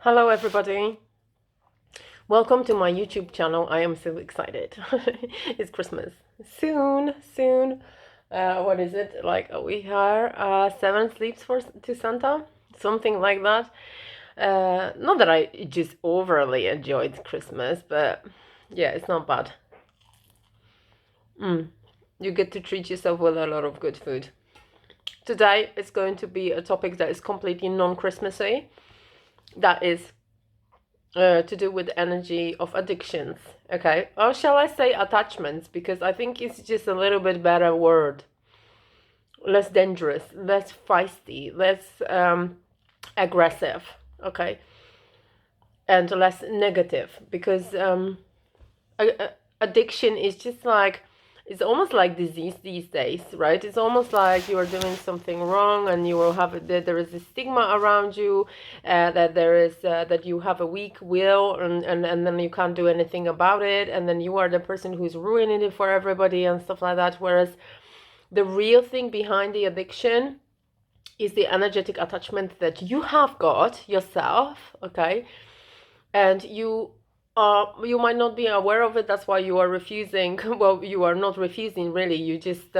Hello everybody, welcome to my YouTube channel. I am so excited. It's Christmas soon. What is it, like a week here? 7 sleeps to Santa, something like that. Not that I just overly enjoyed Christmas, but yeah, it's not bad. You get to treat yourself with a lot of good food. Today it's going to be a topic that is completely non-Christmassy, that is to do with energy of addictions, okay? Or shall I say attachments, because I think it's just a little bit better word. Less dangerous, less feisty, less aggressive, okay? And less negative, because addiction is just like, it's almost like disease these days, right? It's almost like you are doing something wrong, and you will have there is a stigma around you, that there is that you have a weak will, and then you can't do anything about it, and then you are the person who's ruining it for everybody and stuff like that. Whereas the real thing behind the addiction is the energetic attachment that you have got yourself, okay? And you might not be aware of it. That's why you are refusing. Well, you are not refusing, really. You just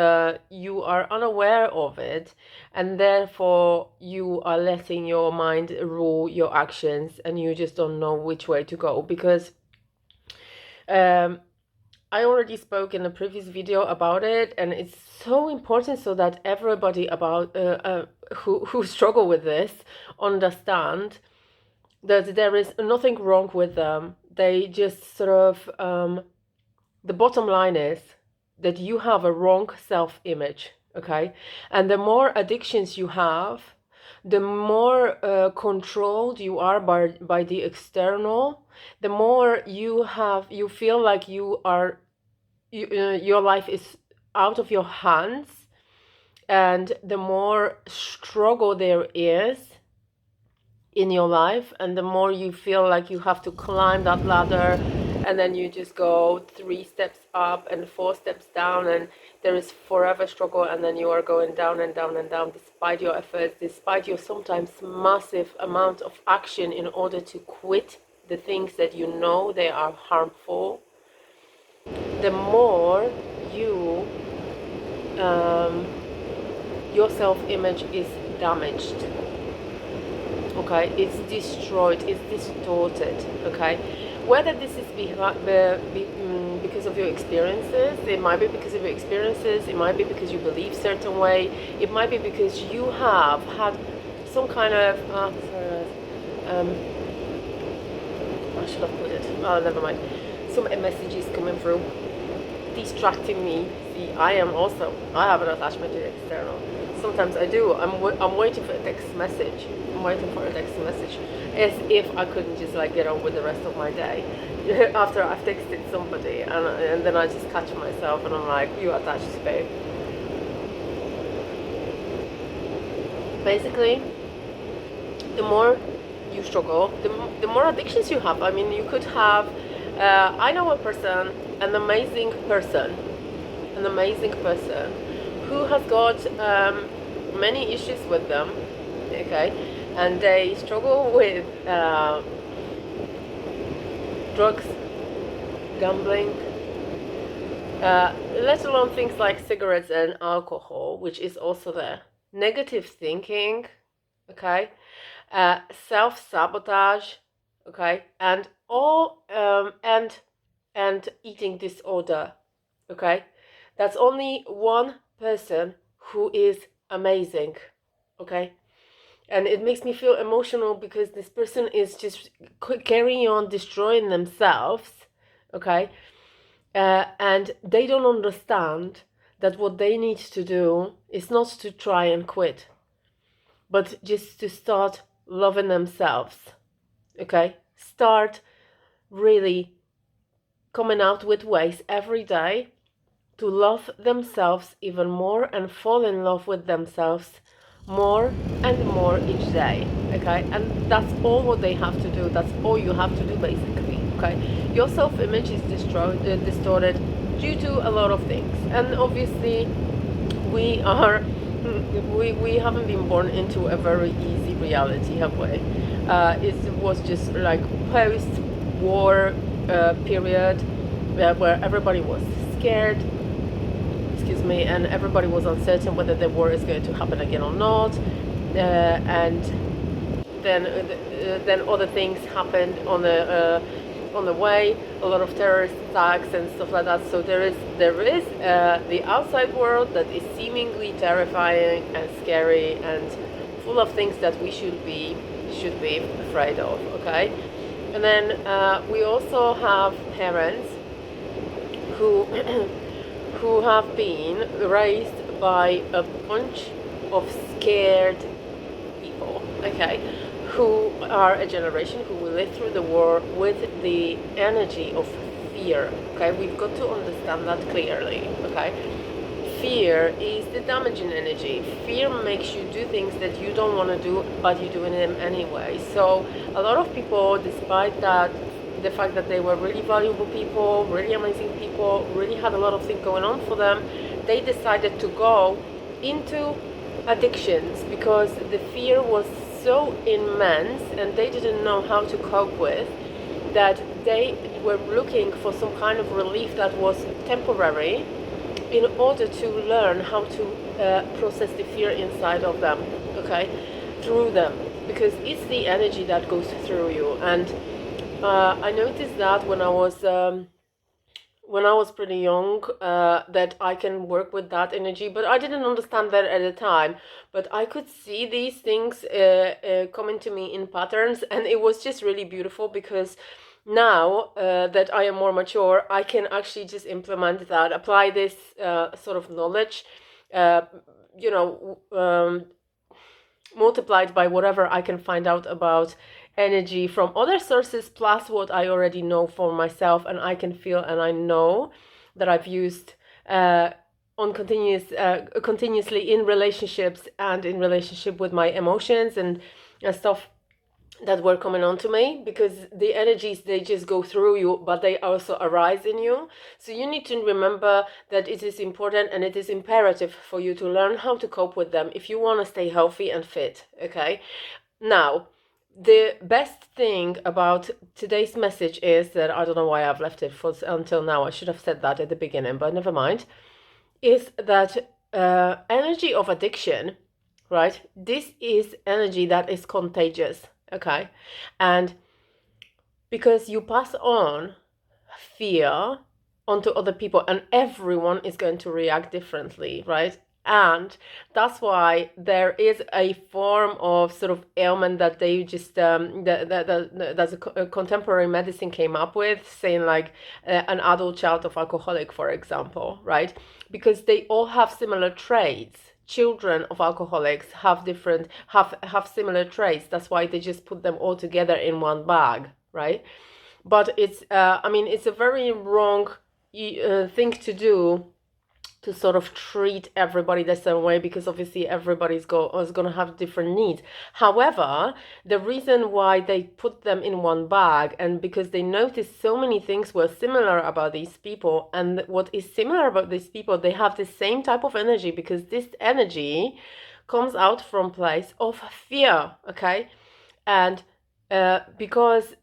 you are unaware of it, and therefore you are letting your mind rule your actions, and you just don't know which way to go. Because I already spoke in a previous video about it, and it's so important so that everybody about who struggle with this understand that there is nothing wrong with them. They just sort of, the bottom line is that you have a wrong self-image, okay? And the more addictions you have, the more controlled you are by the external, the more you feel like your life is out of your hands, and the more struggle there is in your life, and the more you feel like you have to climb that ladder, and then you just go 3 steps up and 4 steps down, and there is forever struggle, and then you are going down and down and down, despite your efforts, despite your sometimes massive amount of action in order to quit the things that you know they are harmful. The more your self-image is damaged, okay, it's destroyed, it's distorted, okay? Whether this is because of your experiences, it might be because of your experiences, it might be because you believe certain way, it might be because you have had some kind of I should have put it, oh, never mind, some messages coming through distracting me. See, I have an attachment to the external. Sometimes I do. I'm waiting for a text message. I'm waiting for a text message, as if I couldn't just like get on with the rest of my day after I've texted somebody, and then I just catch myself and I'm like, you attached to me. Basically, the more you struggle, the more addictions you have. I mean, you could have. I know a person, an amazing person who has got many issues with them, okay, and they struggle with drugs, gambling, let alone things like cigarettes and alcohol, which is also there, negative thinking, okay, self-sabotage, okay, and all and eating disorder, okay? That's only one person who is amazing, okay? And it makes me feel emotional because this person is just carrying on destroying themselves, okay? And they don't understand that what they need to do is not to try and quit, but just to start loving themselves, okay? Start really coming out with ways every day to love themselves even more and fall in love with themselves more and more each day, okay? And that's all what they have to do. That's all you have to do, basically, okay? Your self-image is distorted due to a lot of things, and obviously we are we haven't been born into a very easy reality, have we? It was just like post-war period where everybody was scared, excuse me, and everybody was uncertain whether the war is going to happen again or not. And then other things happened on the way, a lot of terrorist attacks and stuff like that. So there is the outside world that is seemingly terrifying and scary and full of things that we should be afraid of. Okay, and then we also have parents who who have been raised by a bunch of scared people. Okay, who are a generation who will live through the war with the energy of fear. Okay, we've got to understand that clearly. Okay, fear is the damaging energy. Fear makes you do things that you don't want to do, but you're doing them anyway. So a lot of people, despite that, the fact that they were really valuable people, really amazing people, really had a lot of things going on for them, they decided to go into addictions because the fear was so immense and they didn't know how to cope with that. They were looking for some kind of relief that was temporary in order to learn how to process the fear inside of them, okay, through them, because it's the energy that goes through you. And I noticed that when I was pretty young, that I can work with that energy, but I didn't understand that at the time. But I could see these things coming to me in patterns, and it was just really beautiful because now that I am more mature, I can actually just implement that, apply this sort of knowledge, you know, multiplied by whatever I can find out about energy from other sources, plus what I already know for myself, and I can feel and I know that I've used continuously in relationships and in relationship with my emotions and stuff that were coming on to me, because the energies, they just go through you, but they also arise in you. So you need to remember that it is important and it is imperative for you to learn how to cope with them if you want to stay healthy and fit. Okay, now the best thing about today's message is that, I don't know why I've left it for until now, I should have said that at the beginning, but never mind, is that energy of addiction, right? This is energy that is contagious. Okay, and because you pass on fear onto other people, and everyone is going to react differently, right? And that's why there is a form of sort of ailment that they just that's a contemporary medicine came up with, saying like an adult child of alcoholic, for example, right? Because they all have similar traits. Children of alcoholics have similar traits. That's why they just put them all together in one bag, right? But it's it's a very wrong thing to do, to sort of treat everybody the same way, because obviously everybody's is going to have different needs. However, the reason why they put them in one bag, and because they noticed so many things were similar about these people, and what is similar about these people, they have the same type of energy, because this energy comes out from place of fear, okay? And because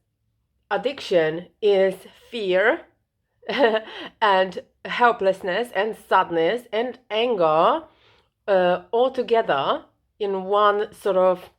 addiction is fear and helplessness and sadness and anger all together in one sort of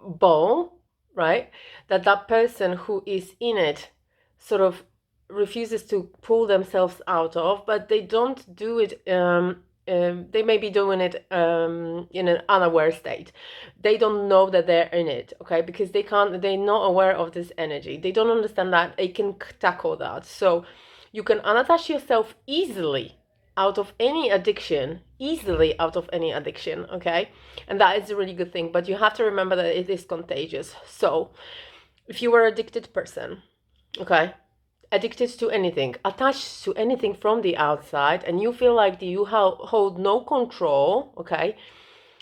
bowl, right? That person who is in it sort of refuses to pull themselves out of, but they don't do it. They may be doing it in an unaware state. They don't know that they're in it, okay? Because they're not aware of this energy. They don't understand that they can tackle that. So you can unattach yourself easily out of any addiction, okay? And that is a really good thing, but you have to remember that it is contagious. So if you are an addicted person, okay, addicted to anything, attached to anything from the outside, and you feel like you hold no control, okay,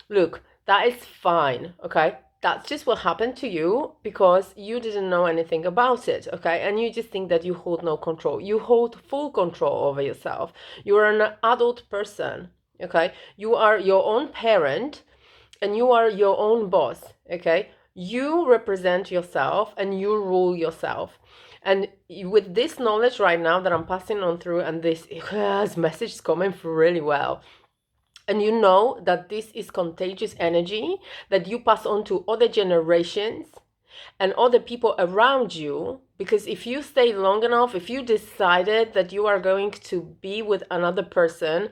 look, that is fine, okay? That's just what happened to you because you didn't know anything about it, okay? And you just think that you hold no control. You hold full control over yourself. You are an adult person, Okay, you are your own parent and you are your own boss. Okay, you represent yourself and you rule yourself. And with this knowledge right now that I'm passing on through, and this message is coming through really well, and you know that this is contagious energy that you pass on to other generations and other people around you, because if you stay long enough, if you decided that you are going to be with another person,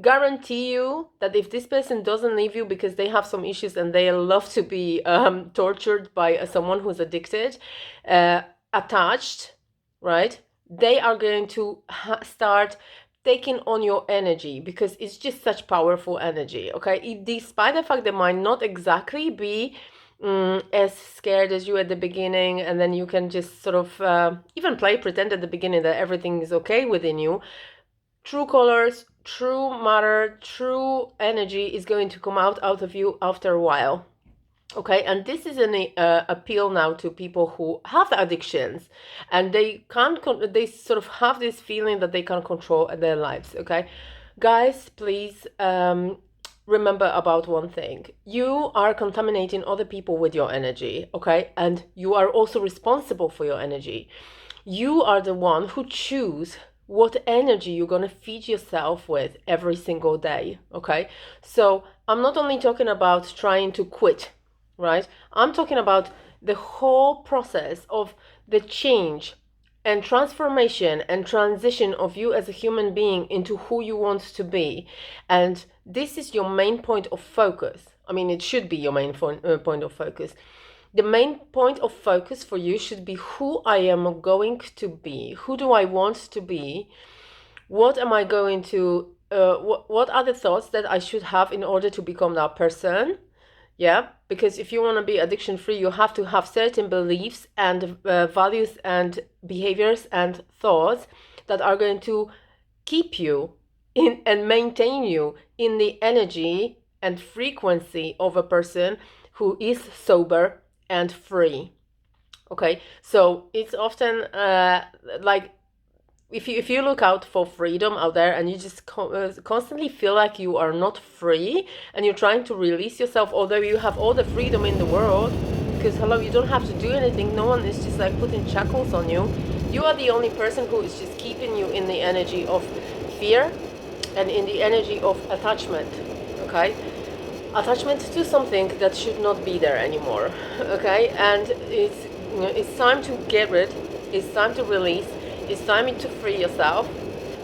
guarantee you that if this person doesn't leave you because they have some issues and they love to be tortured by someone who's addicted, attached, right, they are going to start taking on your energy, because it's just such powerful energy. Okay, despite the fact they might not exactly be as scared as you at the beginning, and then you can just sort of even pretend at the beginning that everything is okay within you. True colors, true matter, true energy is going to come out of you after a while. Okay, and this is an appeal now to people who have addictions, and they can't. They sort of have this feeling that they can't control their lives. Okay, guys, please remember about one thing: you are contaminating other people with your energy. Okay, and you are also responsible for your energy. You are the one who choose what energy you're going to feed yourself with every single day. Okay, so I'm not only talking about trying to quit, right? I'm talking about the whole process of the change and transformation and transition of you as a human being into who you want to be. And this is your main point of focus. I mean, it should be your main point of focus. The main point of focus for you should be who I am going to be. Who do I want to be? What am I going to, what are the thoughts that I should have in order to become that person? Yeah, because if you want to be addiction free, you have to have certain beliefs and values and behaviors and thoughts that are going to keep you in and maintain you in the energy and frequency of a person who is sober and free. Okay, so it's often like if you look out for freedom out there and you just constantly feel like you are not free and you're trying to release yourself, although you have all the freedom in the world, because hello, you don't have to do anything, no one is just like putting shackles on you. You are the only person who is just keeping you in the energy of fear and in the energy of attachment. Okay, attachment to something that should not be there anymore. Okay, and it's time to get rid, it's time to release, it's time to free yourself,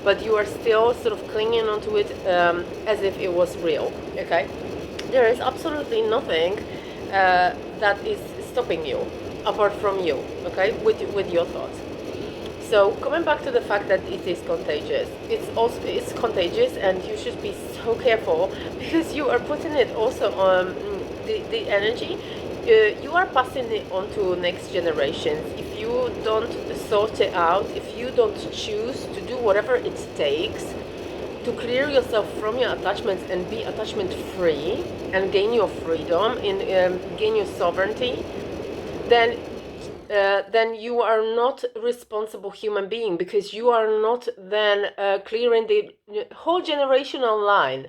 but you are still sort of clinging onto it as if it was real. Okay, there is absolutely nothing that is stopping you apart from you. Okay, with your thoughts. So coming back to the fact that it is contagious, it's contagious, and you should be so careful because you are putting it also on the energy. You are passing it on to next generations. If you don't sort it out, if you don't choose to do whatever it takes to clear yourself from your attachments and be attachment free and gain your freedom and gain your sovereignty, then you are not a responsible human being, because you are not then clearing the whole generational line.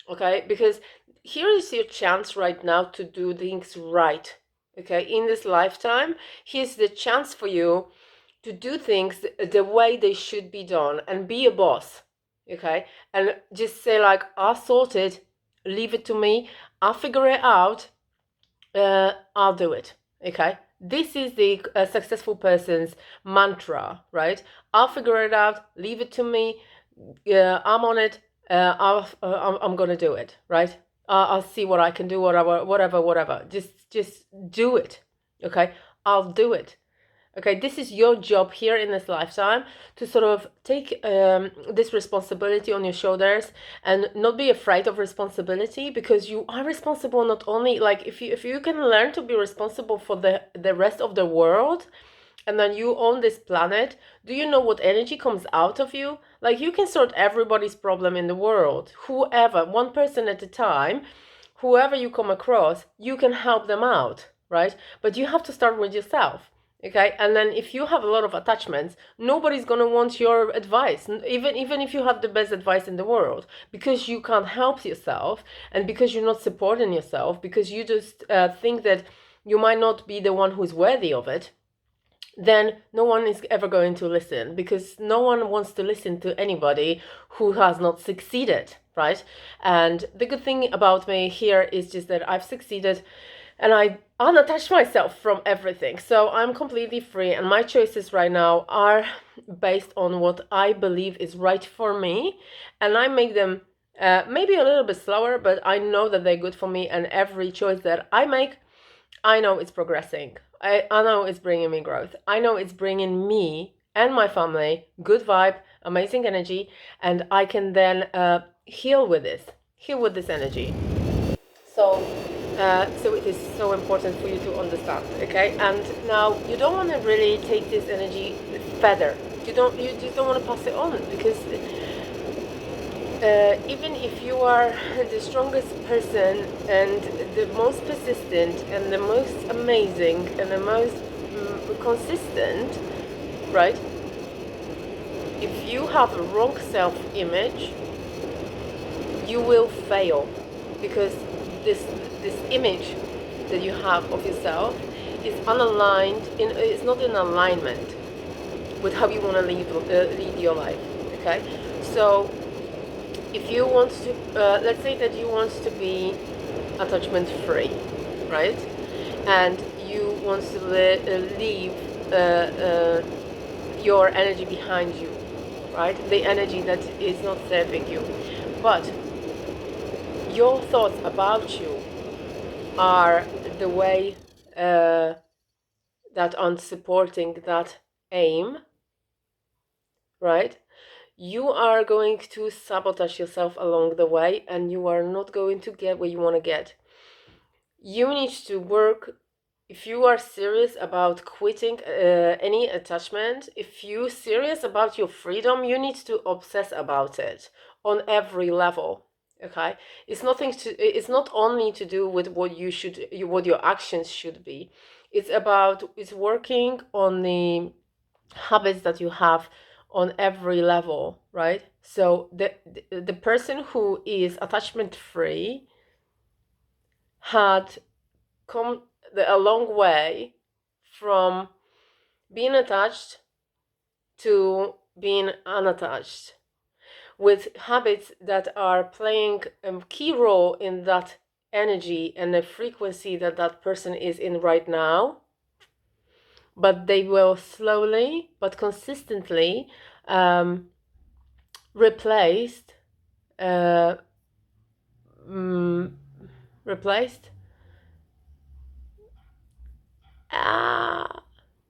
Okay, because here is your chance right now to do things right. Okay, in this lifetime, here's the chance for you to do things the way they should be done and be a boss. Okay, and just say like, I'll sort it, leave it to me, I'll figure it out, I'll do it. Okay, this is the successful person's mantra, right? I'll figure it out, leave it to me, I'm on it, I'm gonna do it, right? I'll see what I can do, whatever. Just do it. Okay, I'll do it. Okay, this is your job here in this lifetime, to sort of take this responsibility on your shoulders and not be afraid of responsibility, because you are responsible. Not only like if you can learn to be responsible for the rest of the world, and then you own this planet, do you know what energy comes out of you? Like, you can sort everybody's problem in the world, whoever, one person at a time, whoever you come across, you can help them out, right? But you have to start with yourself. Okay, and then if you have a lot of attachments, nobody's gonna want your advice, even if you have the best advice in the world, because you can't help yourself, and because you're not supporting yourself, because you just think that you might not be the one who's worthy of it. Then no one is ever going to listen, because no one wants to listen to anybody who has not succeeded, right? And the good thing about me here is just that I've succeeded, and I unattach myself from everything. So I'm completely free, and my choices right now are based on what I believe is right for me, and I make them maybe a little bit slower, but I know that they're good for me, and every choice that I make, I know it's progressing. I know it's bringing me growth. I know it's bringing me and my family good vibe, amazing energy, and I can then heal with this energy. So, so it is so important for you to understand, okay? And now you don't want to really take this energy further. You just don't want to pass it on, because even if you are the strongest person and the most persistent and the most amazing and the most consistent, right? If you have a wrong self-image, you will fail, because this image that you have of yourself is unaligned. It's not in alignment with how you want to lead your life. Okay, so if you want to, let's say that you want to be attachment free, right? And you want to leave your energy behind you, right? The energy that is not serving you. But your thoughts about you are the way that aren't supporting that aim, right? You are going to sabotage yourself along the way, and you are not going to get where you want to get. You need to work. If you are serious about quitting any attachment, if you're serious about your freedom, you need to obsess about it on every level. Okay, it's nothing to. It's not only to do with what what your actions should be. It's working on the habits that you have on every level, right? So the person who is attachment free had come a long way from being attached to being unattached, with habits that are playing a key role in that energy and the frequency that that person is in right now. But they will slowly but consistently replaced replaced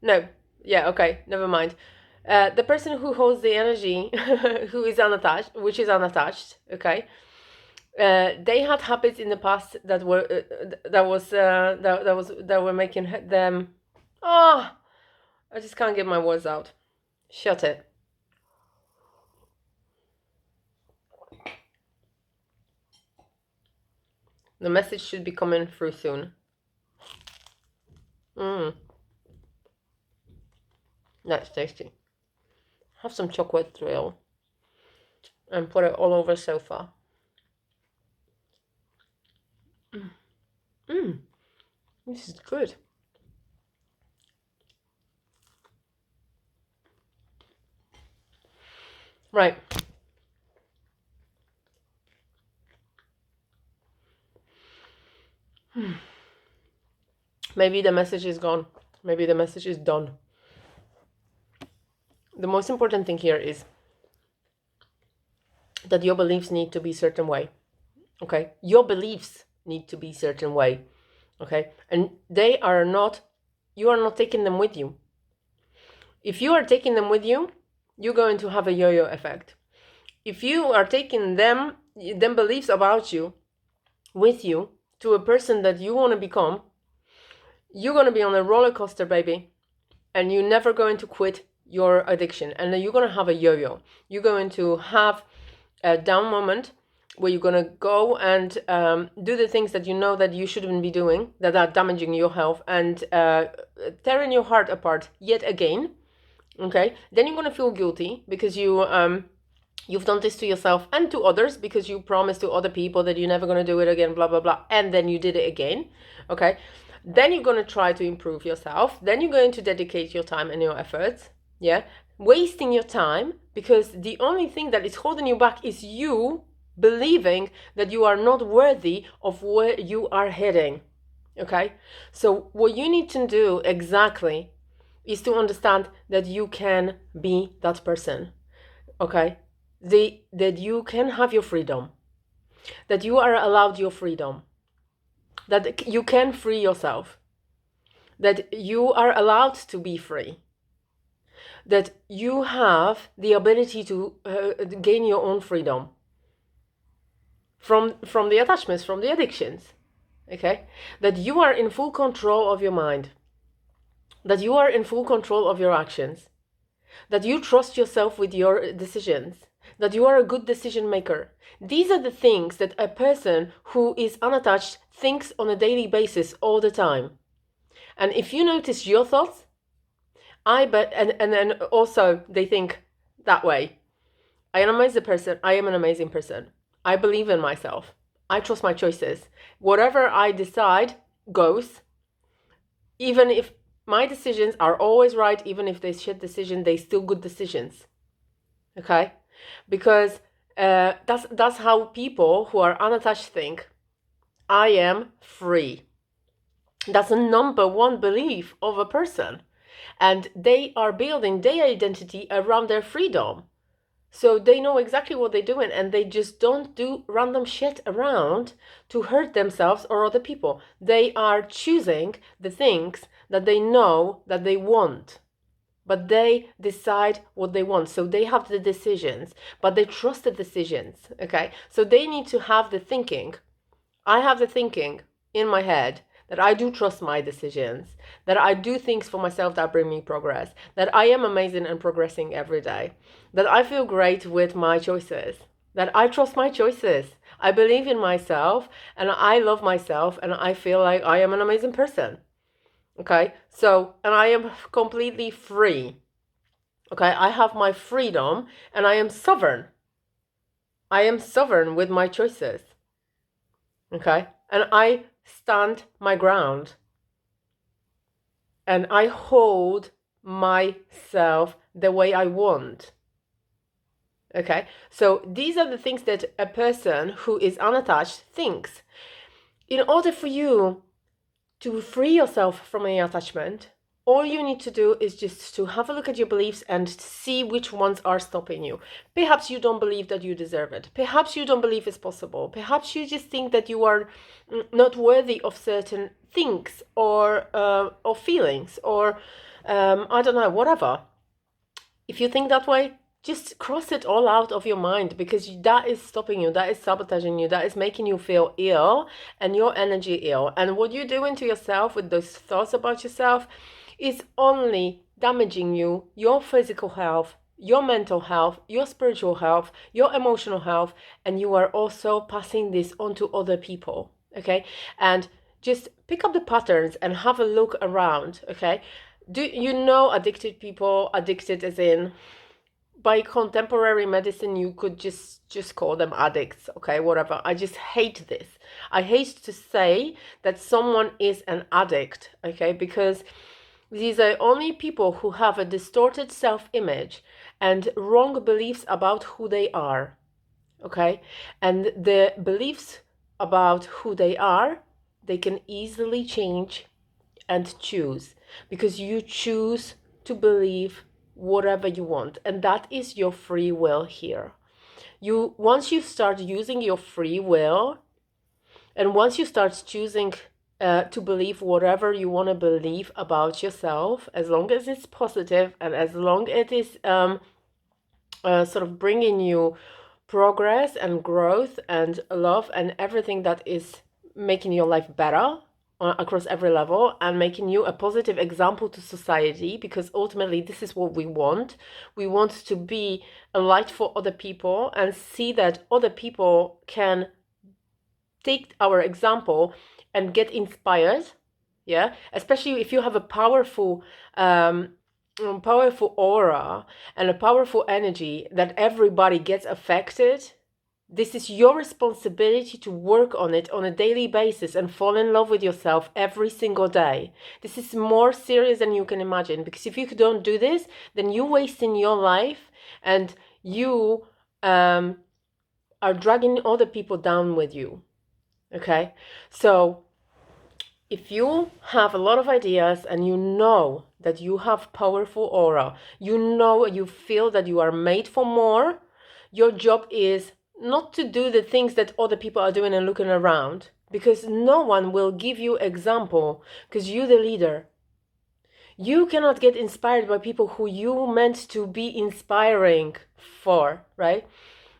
no, yeah, okay, never mind. The person who holds the energy who is unattached, which is unattached, okay, they had habits in the past that were that were making them, oh, I just can't get my words out. Shut it. The message should be coming through soon. That's tasty. Have some chocolate drill and put it all over the sofa. This is good. Right. Maybe the message is gone. Maybe the message is done. The most important thing here is that your beliefs need to be certain way. Okay? Your beliefs need to be certain way. Okay? And they are not, you are not taking them with you. If you are taking them with you, you're going to have a yo-yo effect. If you are taking them beliefs about you with you to a person that you want to become, you're going to be on a roller coaster, baby, and you're never going to quit your addiction. And then you're going to have a yo-yo. You're going to have a down moment, where you're gonna go and do the things that you know that you shouldn't be doing, that are damaging your health and tearing your heart apart yet again. Okay, then you're gonna feel guilty because you've done this to yourself and to others, because you promised to other people that you're never gonna do it again, blah blah blah, and then you did it again. Okay, then you're gonna try to improve yourself. Then you're going to dedicate your time and your efforts. Yeah, wasting your time, because the only thing that is holding you back is you believing that you are not worthy of where you are heading. Okay, so what you need to do exactly is to understand that you can be that person. Okay, that you can have your freedom, that you are allowed your freedom, that you can free yourself, that you are allowed to be free, that you have the ability to gain your own freedom from the attachments, from the addictions. Okay, that you are in full control of your mind, that you are in full control of your actions, that you trust yourself with your decisions, that you are a good decision maker. These are the things that a person who is unattached thinks on a daily basis all the time. And if you notice your thoughts, I bet, and then also they think that way. I am an amazing person. I am an amazing person. I believe in myself. I trust my choices. Whatever I decide goes. Even if my decisions are always right, even if they shit decision, they still good decisions. Okay, because that's how people who are unattached think. I am free. That's the number one belief of a person, and they are building their identity around their freedom. So they know exactly what they're doing, and they just don't do random shit around to hurt themselves or other people. They are choosing the things that they know that they want, but they decide what they want. So they have the decisions, but they trust the decisions. Okay, so they need to have the thinking. I have the thinking in my head that I do trust my decisions, that I do things for myself that bring me progress, that I am amazing and progressing every day, that I feel great with my choices, that I trust my choices. I believe in myself and I love myself and I feel like I am an amazing person. Okay, so, and I am completely free. Okay, I have my freedom and I am sovereign. I am sovereign with my choices. Okay, and I stand my ground. And I hold myself the way I want. Okay, so these are the things that a person who is unattached thinks. In order for you to free yourself from any attachment, all you need to do is just to have a look at your beliefs and see which ones are stopping you. Perhaps you don't believe that you deserve it. Perhaps you don't believe it's possible. Perhaps you just think that you are not worthy of certain things or feelings or I don't know, whatever. If you think that way, just cross it all out of your mind, because that is stopping you, that is sabotaging you, that is making you feel ill and your energy ill. And what you're doing to yourself with those thoughts about yourself is only damaging you, your physical health, your mental health, your spiritual health, your emotional health, and you are also passing this on to other people. Okay, and just pick up the patterns and have a look around. Okay, do you know addicted people? Addicted as in, by contemporary medicine, you could just call them addicts. Okay, whatever. I just hate this. I hate to say that someone is an addict. Okay, because these are only people who have a distorted self-image and wrong beliefs about who they are. Okay, and the beliefs about who they are, they can easily change and choose, because you choose to believe whatever you want, and that is your free will here. Once you start using your free will, and once you start choosing to believe whatever you want to believe about yourself, as long as it's positive and as long as it is sort of bringing you progress and growth and love and everything that is making your life better, across every level, and making you a positive example to society, because ultimately this is what we want. We want to be a light for other people and see that other people can take our example and get inspired. Yeah, especially if you have a powerful aura and a powerful energy that everybody gets affected. This is your responsibility to work on it on a daily basis and fall in love with yourself every single day. This is more serious than you can imagine, because if you don't do this, then you're wasting your life, and you are dragging other people down with you. Okay? So if you have a lot of ideas and you know that you have powerful aura, you feel that you are made for more, your job is not to do the things that other people are doing and looking around, because no one will give you example, because you're the leader. You cannot get inspired by people who you meant to be inspiring for, right?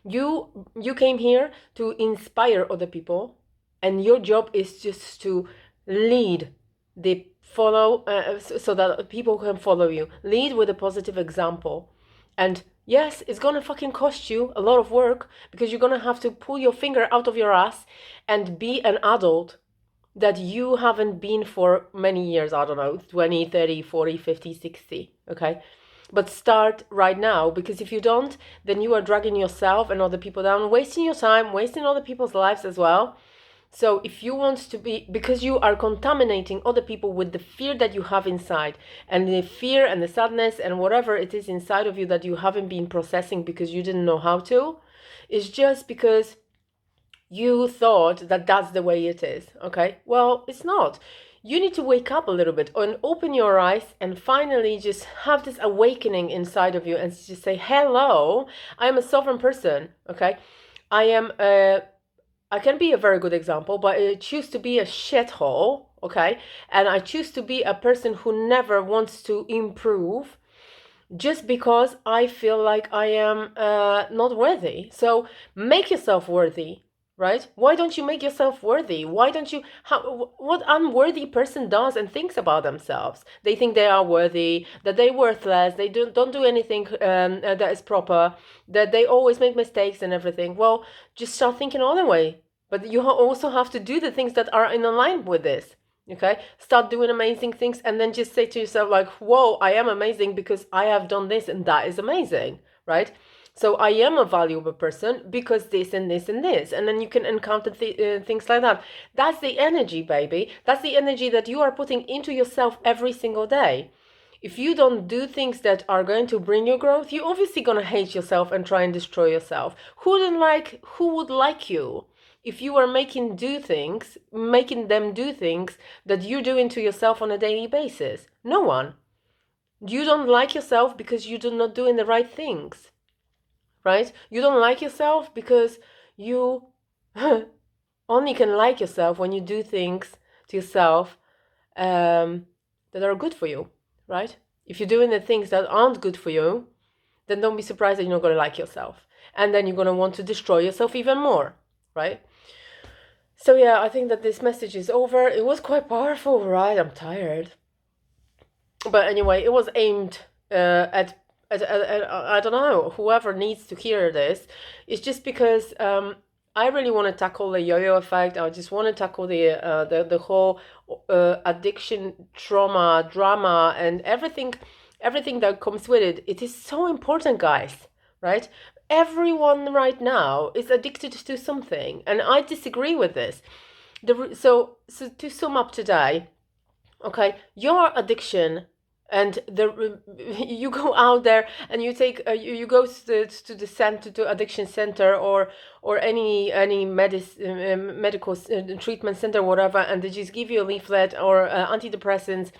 You came here to inspire other people, and your job is just to lead the follow, so that people can follow you. Lead with a positive example. And yes, it's gonna fucking cost you a lot of work, because you're gonna have to pull your finger out of your ass and be an adult that you haven't been for many years. I don't know, 20, 30, 40, 50, 60. Okay? But start right now, because if you don't, then you are dragging yourself and other people down, wasting your time, wasting other people's lives as well. So if you want to be, because you are contaminating other people with the fear that you have inside, and the fear and the sadness and whatever it is inside of you that you haven't been processing because you didn't know how to, is just because you thought that that's the way it is. Okay? Well, it's not. You need to wake up a little bit and open your eyes and finally just have this awakening inside of you and just say, hello, I'm a sovereign person. Okay? I can be a very good example, but I choose to be a shithole, okay? And I choose to be a person who never wants to improve, just because I feel like I am not worthy. So make yourself worthy, right? Why don't you make yourself worthy? Why don't you, what unworthy person does and thinks about themselves? They think they are worthy, that they're worthless, they don't do anything that is proper, that they always make mistakes and everything. Well, just start thinking other way. But you also have to do the things that are in line with this. Okay, start doing amazing things, and then just say to yourself like, whoa, I am amazing because I have done this, and that is amazing, right? So I am a valuable person because this and this and this. And then you can encounter things like that. That's the energy, baby. That's the energy that you are putting into yourself every single day. If you don't do things that are going to bring you growth, you're obviously going to hate yourself and try and destroy yourself. Who would like you? If you are making them do things that you're doing to yourself on a daily basis. No one. You don't like yourself because you're not doing the right things, right? You don't like yourself because you only can like yourself when you do things to yourself that are good for you, right? If you're doing the things that aren't good for you, then don't be surprised that you're not going to like yourself. And then you're going to want to destroy yourself even more, right? So yeah, I think that this message is over. It was quite powerful, right? I'm tired. But anyway, it was aimed at I don't know, whoever needs to hear this. It's just because I really want to tackle the yo-yo effect. I just want to tackle the whole addiction, trauma, drama, and everything that comes with it. It is so important, guys, right? Everyone right now is addicted to something, and I disagree with this. So to sum up today, okay, your addiction, and you go out there and you take you go to the center, to addiction center, or any medical treatment center, whatever, and they just give you a leaflet or antidepressants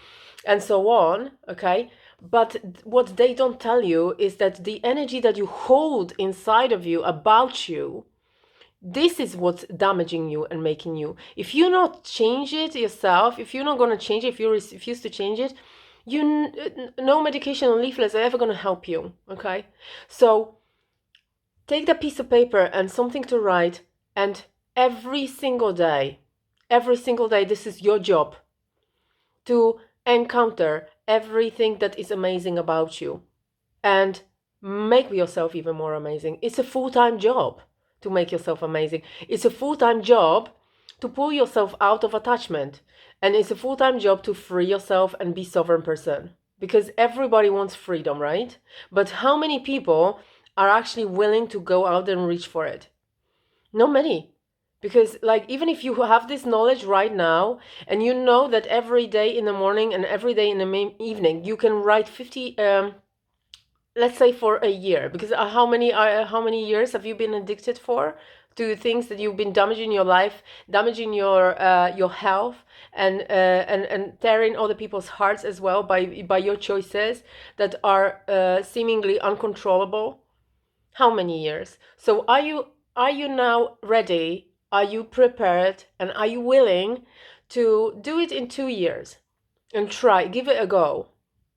and so on, okay? But what they don't tell you is that the energy that you hold inside of you about you, this is what's damaging you and making you. If you not change it yourself, if you're not going to change it, if you refuse to change it, no medication or leaflets are ever going to help you, okay? So take that piece of paper and something to write, and every single day, Every single day, this is your job to encounter everything that is amazing about you and make yourself even more amazing. It's a full-time job to make yourself amazing. It's a full-time job to pull yourself out of attachment. And it's a full-time job to free yourself and be sovereign person. Because everybody wants freedom, right? But how many people are actually willing to go out and reach for it? Not many. Because like, even if you have this knowledge right now, and you know that every day in the morning and every day in the evening, you can write 50, let's say for a year, because how many years have you been addicted for to things that you've been damaging your life, damaging your health, and tearing other people's hearts as well by your choices that are seemingly uncontrollable? How many years? So are you now ready? Are you prepared? And are you willing to do it in 2 years and try, give it a go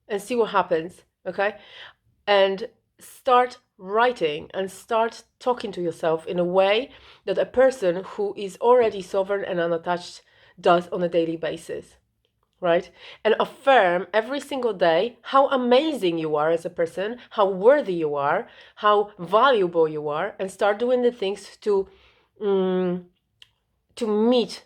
and see what happens? Okay. And start writing and start talking to yourself in a way that a person who is already sovereign and unattached does on a daily basis, right? And affirm every single day how amazing you are as a person, how worthy you are, how valuable you are, and start doing the things to meet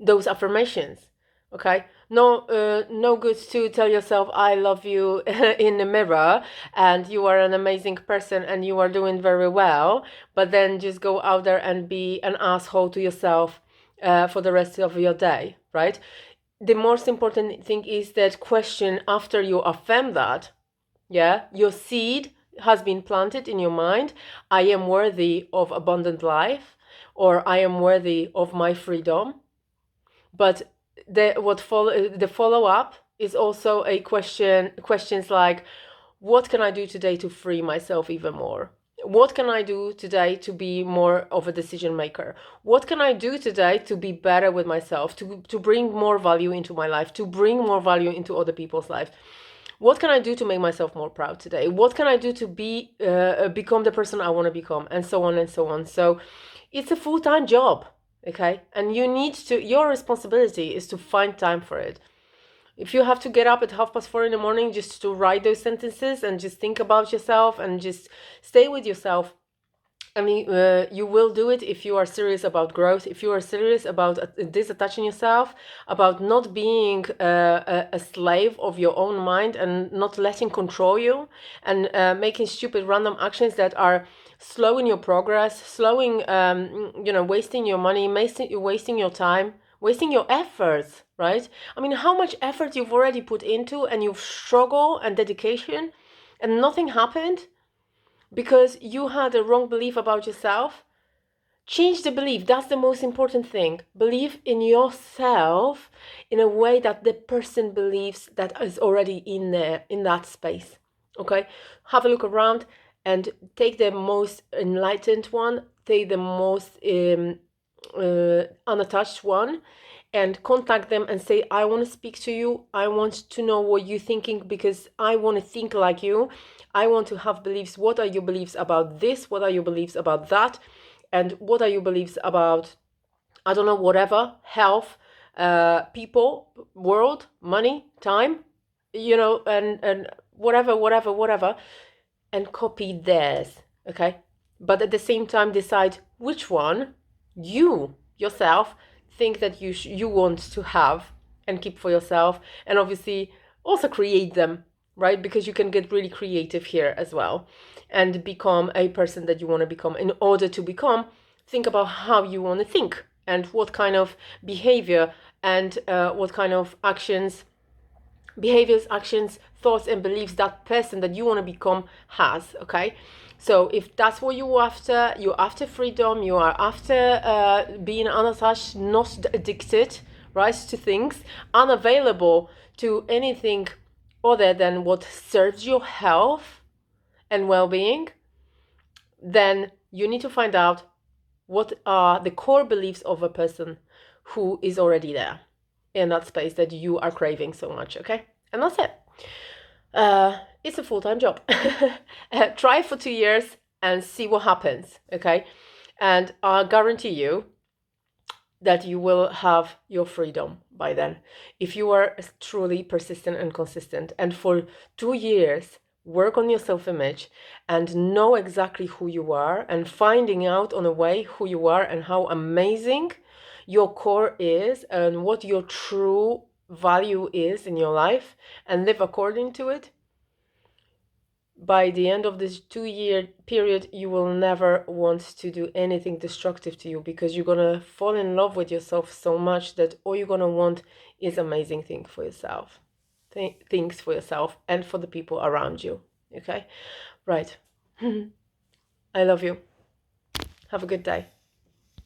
those affirmations. Okay, no good to tell yourself I love you in the mirror and you are an amazing person and you are doing very well, but then just go out there and be an asshole to yourself for the rest of your day, right? The most important thing is that question after you affirm that, yeah, your seed has been planted in your mind. I am worthy of abundant life, or I am worthy of my freedom. But the follow up is also a questions like, what can I do today to free myself even more? What can I do today to be more of a decision maker? What can I do today to be better with myself, to bring more value into my life, to bring more value into other people's lives? What can I do to make myself more proud today? What can I do to become the person I want to become? And so on and so on. So it's a full-time job, okay? And your responsibility is to find time for it. If you have to get up at 4:30 in the morning just to write those sentences and just think about yourself and just stay with yourself, I mean, you will do it if you are serious about growth, if you are serious about disattaching yourself, about not being a slave of your own mind and not letting control you, and making stupid random actions that are slowing your progress, slowing, wasting your money, wasting your time, wasting your efforts, right? I mean, how much effort you've already put into and you've struggled and dedication and nothing happened? Because you had a wrong belief about yourself. Change the belief. That's the most important thing. Believe in yourself in a way that the person believes that is already in there, in that space. Okay? Have a look around and take the most enlightened one, take the most unattached one, and contact them and say, I want to speak to you. I want to know what you're thinking because I want to think like you. I want to have beliefs. What are your beliefs about this? What are your beliefs about that? And what are your beliefs about, I don't know, whatever, health, people, world, money, time, and whatever, and copy theirs, okay? But at the same time, decide which one you, yourself, think that you want to have and keep for yourself, and obviously also create them, right? Because you can get really creative here as well and become a person that you want to become. In order to become, think about how you want to think and what kind of behavior and what kind of behaviors, actions, thoughts, and beliefs that person that you want to become has, okay? So if that's what you're after freedom, you are after being unattached, not addicted, right, to things, unavailable to anything other than what serves your health and well-being, then you need to find out what are the core beliefs of a person who is already there in that space that you are craving so much, okay? And that's it. It's a full-time job. Try for 2 years and see what happens, okay? And I guarantee you, that you will have your freedom by then. If you are truly persistent and consistent, and for 2 years, work on your self-image and know exactly who you are, and finding out on a way who you are and how amazing your core is and what your true value is in your life, and live according to it. By the end of this 2 year period, you will never want to do anything destructive to you, because you're gonna fall in love with yourself so much that all you're gonna want is amazing things for yourself, things for yourself and for the people around you. Okay, right. I love you. Have a good day.